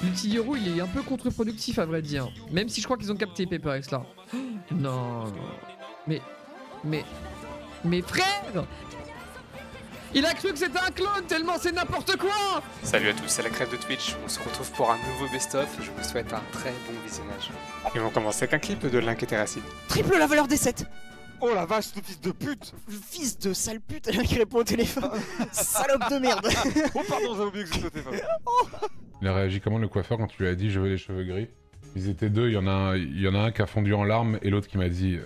L'outil Hero, il est un peu contre-productif à vrai dire. Même si je crois qu'ils ont capté PaperX là. Non, non. Mais frère! Il a cru que c'était un clone tellement c'est n'importe quoi! Salut à tous, c'est la crève de Twitch. On se retrouve pour un nouveau best-of. Je vous souhaite un très bon visionnage. Et on commence avec un clip de Link et Terracid. Triple la valeur des 7. Oh la vache, ce fils de pute! Fils de sale pute qui répond au téléphone. Salope de merde. Oh pardon, j'ai oublié que c'était au téléphone. Il a réagi comment le coiffeur quand tu lui as dit je veux les cheveux gris? Ils étaient deux, il y en a un qui a fondu en larmes et l'autre qui m'a dit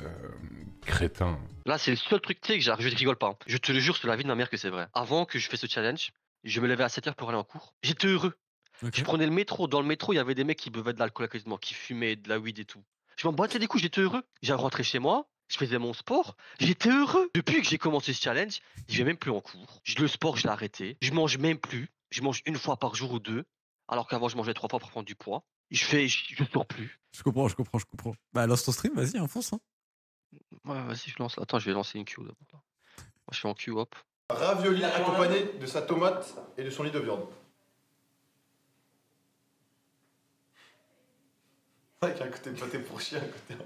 crétin. Là, c'est le seul truc, tu sais, que je rigole pas. Je te le jure sur la vie de ma mère que c'est vrai. Avant que je fasse ce challenge, je me levais à 7h pour aller en cours. J'étais heureux. Okay. Je prenais le métro. Dans le métro, il y avait des mecs qui buvaient de l'alcool quasiment, qui fumaient de la weed et tout. Je m'en battais les couilles, j'étais heureux. J'ai rentré chez moi, je faisais mon sport, j'étais heureux. Depuis que j'ai commencé ce challenge, je vais même plus en cours. Le sport, je l'ai arrêté. Je mange même plus. Je mange une fois par jour ou deux. Alors qu'avant, je mangeais 3 fois pour prendre du poids. Je sors plus. Je comprends. Bah lance ton stream, vas-y, enfonce. Hein. Ouais, vas-y, je lance. Attends, je vais lancer une queue d'abord. Moi, je suis en queue, hop. Ravioli accompagné de sa tomate et de son lit de viande. Ouais, qu'il y a un côté pâté pour chien, un côté un peu.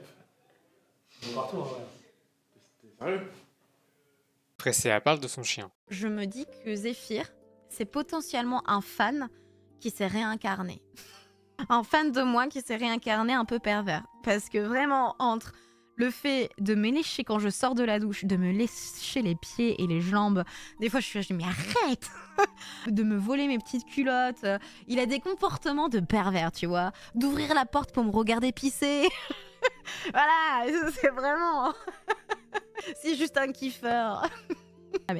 Bon, partout, hein, ouais. Sérieux? Pressé, elle parle de son chien. Je me dis que Zephyr, c'est potentiellement un fan qui s'est réincarné. Un fan de moi qui s'est réincarné un peu pervers. Parce que vraiment, entre le fait de me lécher quand je sors de la douche, de me lécher les pieds et les jambes, des fois je dis mais arrête. De me voler mes petites culottes. Il a des comportements de pervers, tu vois. D'ouvrir la porte pour me regarder pisser. Voilà, c'est vraiment... C'est juste un kiffeur.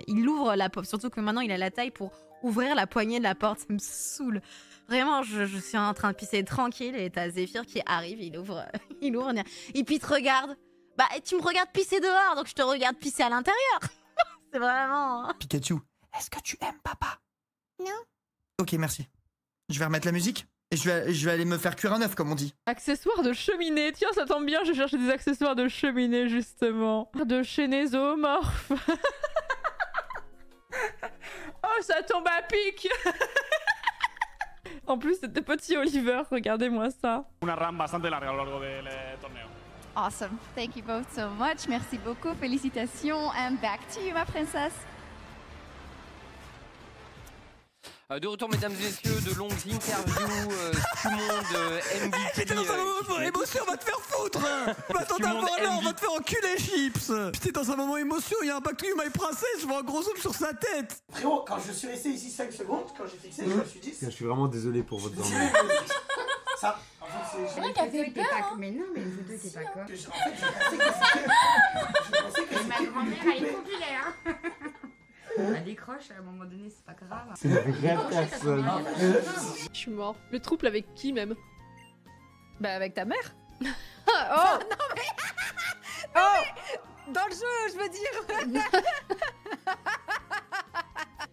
Il ouvre la porte, surtout que maintenant il a la taille pour ouvrir la poignée de la porte, ça me saoule. Vraiment, je suis en train de pisser tranquille et t'as Zephyr qui arrive, il ouvre, et puis il te regarde. Bah, tu me regardes pisser dehors, donc je te regarde pisser à l'intérieur. C'est vraiment... Pikachu, est-ce que tu aimes papa? Non. Ok, merci. Je vais remettre la musique et je vais aller me faire cuire un œuf, comme on dit. Accessoires de cheminée. Tiens, ça tombe bien, je cherchais des accessoires de cheminée justement. De chez Nésomorphe. Oh, ça tombe à pic. En plus, c'était petit Oliver, regardez-moi ça. Una run bastante larga a lo largo del torneo. Awesome. Thank you both so much. Merci beaucoup. Félicitations. And back to you, ma princesse. De retour, mesdames et messieurs, de longues interviews, tout le monde MVP. Putain, dans un moment émotion, on va te faire foutre. Va t'entendre voir là, on va te faire enculer, Chips. Putain, dans un moment émotion, il y a un Back to You My Princess, je vois un gros zoom sur sa tête. Frérot, quand je suis resté ici 5 secondes, quand j'ai fixé, je me suis dit... Je suis vraiment désolé pour votre temps. Ça, en fait, C'est vrai qu'elle fait peur. Mais non, mais vous deux, t'es pas quoi. En fait, je pensais que Ma c'était... grand-mère, elle est populaire. Elle décroche, à un moment donné, c'est pas grave. C'est une vraie personne. Je suis mort. Le trouble avec qui même? Bah, avec ta mère. Oh Non, mais... Oh, dans le jeu, je veux dire.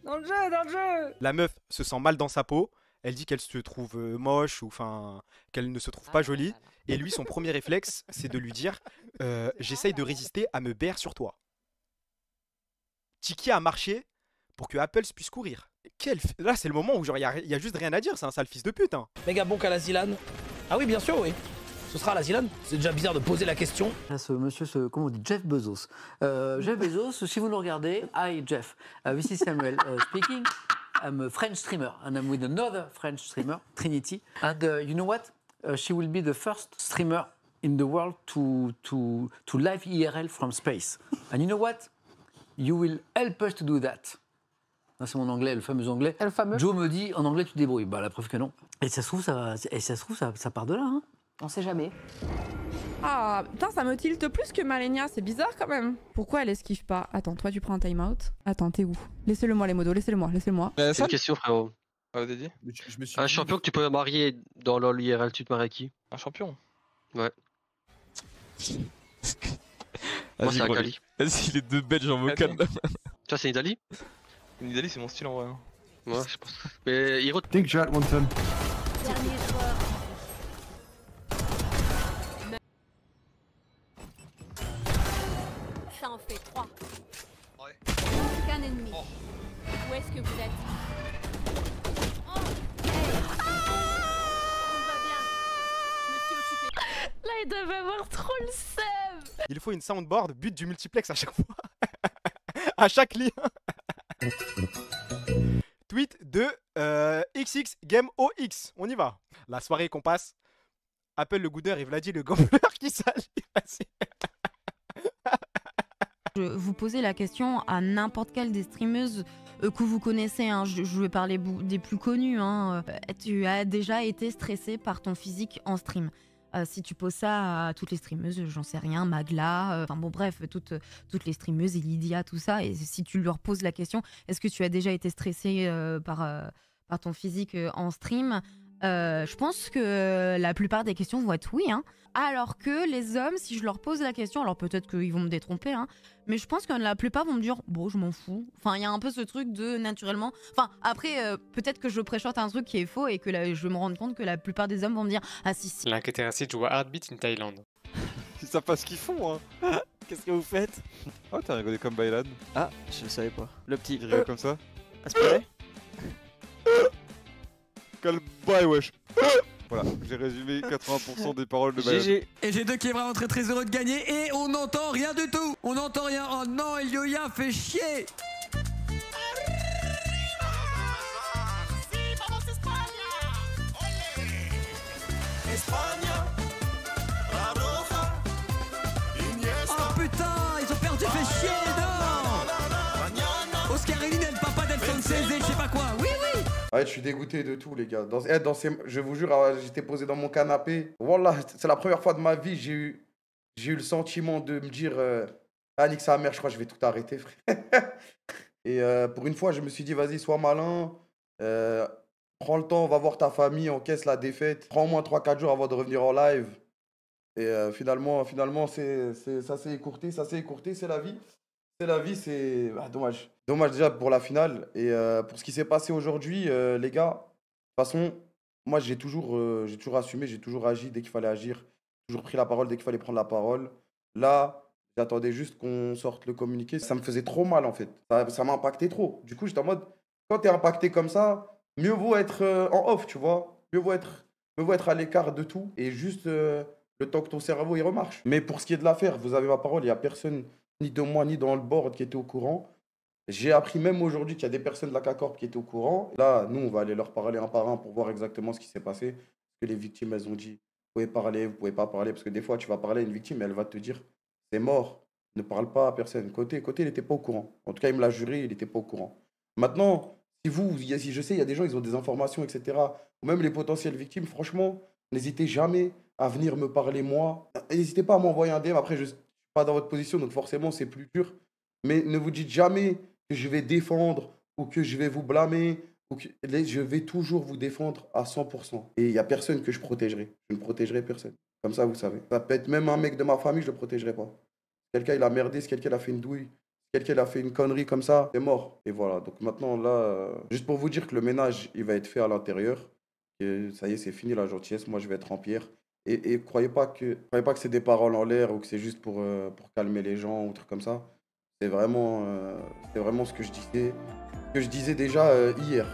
Dans le jeu. La meuf se sent mal dans sa peau. Elle dit qu'elle se trouve moche ou enfin qu'elle ne se trouve pas jolie. Et lui, son premier réflexe, c'est de lui dire j'essaye de résister à me baire sur toi. Tiki a marché pour que Apples puisse courir. Là, c'est le moment où genre y a juste rien à dire. C'est un sale fils de pute. Hein. Méga bon qu'à la Zilane. Ah oui, bien sûr, oui. Ce sera à la Zilane. C'est déjà bizarre de poser la question. Là, ce monsieur, comment on dit, Jeff Bezos. Jeff Bezos, si vous nous regardez, hi Jeff, this is Samuel speaking. I'm a French streamer, and I'm with another French streamer, Trinity. And you know what? She will be the first streamer in the world to live IRL from space. And you know what? You will help us to do that. C'est mon anglais, le fameux anglais. Le fameux. Joe me dit, en anglais, tu te débrouilles. Bah, la preuve que non. Et ça se trouve, ça part de là. Hein. On sait jamais. Ah, putain, ça me tilte plus que Malenia, c'est bizarre quand même. Pourquoi elle esquive pas? Attends, toi tu prends un time out. Attends, t'es où? Laissez-le moi les modos, laissez-le-moi. C'est une question, frérot. Ah, vous avez dit? Un champion que tu peux marier dans LoL IRL, tu te maries qui? Un champion? Ouais. Moi, c'est Akali. Vas-y, les deux Belges en mocane. Toi, c'est Nidali? Nidali, c'est mon style en vrai. Ouais, je pense. Mais Hiro. Think chat, one time. Dernier joueur. Ça en fait 3. Ouais. Aucun ennemi. Où est-ce que vous êtes? Oh. Hey. ils doivent avoir trop le seum. Il faut une soundboard, but du multiplex à chaque fois. À chaque ligne. Tweet de XX Game OX. On y va. La soirée qu'on passe. Appelle le goudeur et Vladi le gambleur qui s'allie. Je vous posez la question à n'importe quelle des streameuses que vous connaissez, hein. Je vais parler des plus connues. Hein. Tu as déjà été stressée par ton physique en stream. Si tu poses ça à toutes les streameuses, j'en sais rien, Magla, enfin bon bref, toutes les streameuses, Lydia, tout ça, et si tu leur poses la question, est-ce que tu as déjà été stressée par ton physique en stream, je pense que la plupart des questions vont être oui, hein. Alors que les hommes, si je leur pose la question, alors peut-être qu'ils vont me détromper, hein, mais je pense que la plupart vont me dire bon, je m'en fous. Enfin, il y a un peu ce truc de naturellement. Enfin, après, peut-être que je préchote un truc qui est faux et que je vais me rendre compte que la plupart des hommes vont me dire ah si. Link Interacid joue à Heartbeat in Thaïlande. Ils savent pas ce qu'ils font, hein. Qu'est-ce que vous faites? Oh, t'as rigolé comme Bailan. Ah, je le savais pas. Le petit. Il rigole comme ça. Aspiré. Quel bail, wesh. Voilà, j'ai résumé 80% des paroles de Bailan. Et G2 qui est vraiment très heureux de gagner et on n'entend rien du tout. On n'entend rien. Oh non, Elioya fait chier. Oh putain, ils ont perdu, fait chier, non. Oscar Eline, le papa d'Elson Césé, je sais pas quoi. Oui, oui. Ouais, je suis dégoûté de tout, les gars. Je vous jure, j'étais posé dans mon canapé. Voilà, c'est la première fois de ma vie, j'ai eu le sentiment de me dire Nique sa mère, je crois que je vais tout arrêter, frère. Et pour une fois, je me suis dit, vas-y, sois malin. Prends le temps, va voir ta famille, encaisse la défaite. Prends au moins 3-4 jours avant de revenir en live. Et finalement, ça s'est écourté, c'est la vie. C'est la vie, c'est dommage. Dommage déjà pour la finale. Et pour ce qui s'est passé aujourd'hui, les gars, de toute façon, moi j'ai toujours assumé, j'ai toujours agi dès qu'il fallait agir. Toujours pris la parole dès qu'il fallait prendre la parole. Là, j'attendais juste qu'on sorte le communiqué. Ça me faisait trop mal en fait. Ça m'a impacté trop. Du coup, j'étais en mode, quand t'es impacté comme ça, mieux vaut être en off, tu vois. Mieux vaut être à l'écart de tout et juste le temps que ton cerveau il remarche. Mais pour ce qui est de l'affaire, vous avez ma parole, il n'y a personne, ni de moi, ni dans le board qui était au courant. J'ai appris même aujourd'hui qu'il y a des personnes de la CACORP qui étaient au courant. Là, nous, on va aller leur parler un par un pour voir exactement ce qui s'est passé. Parce que les victimes, elles ont dit, vous pouvez parler, vous pouvez pas parler. Parce que des fois, tu vas parler à une victime, elle va te dire, c'est mort, ne parle pas à personne. Côté, il n'était pas au courant. En tout cas, il me l'a juré, il n'était pas au courant. Maintenant, si je sais, il y a des gens, ils ont des informations, etc. Ou même les potentielles victimes, franchement, n'hésitez jamais à venir me parler moi. N'hésitez pas à m'envoyer un DM. Après, je ne suis pas dans votre position, donc forcément, c'est plus dur. Mais ne vous dites jamais que je vais défendre ou que je vais vous blâmer. Je vais toujours vous défendre à 100%. Et il n'y a personne que je protégerai. Je ne protégerai personne. Comme ça, vous savez. Ça peut être même un mec de ma famille, je ne le protégerai pas. Si quelqu'un il a merdé, si quelqu'un a fait une douille, si quelqu'un a fait une connerie comme ça, c'est mort. Et voilà. Donc maintenant, là, juste pour vous dire que le ménage, il va être fait à l'intérieur. Et ça y est, c'est fini la gentillesse. Moi, je vais être en pierre. Et croyez pas que c'est des paroles en l'air ou que c'est juste pour calmer les gens ou trucs comme ça. C'est vraiment ce que je disais déjà hier.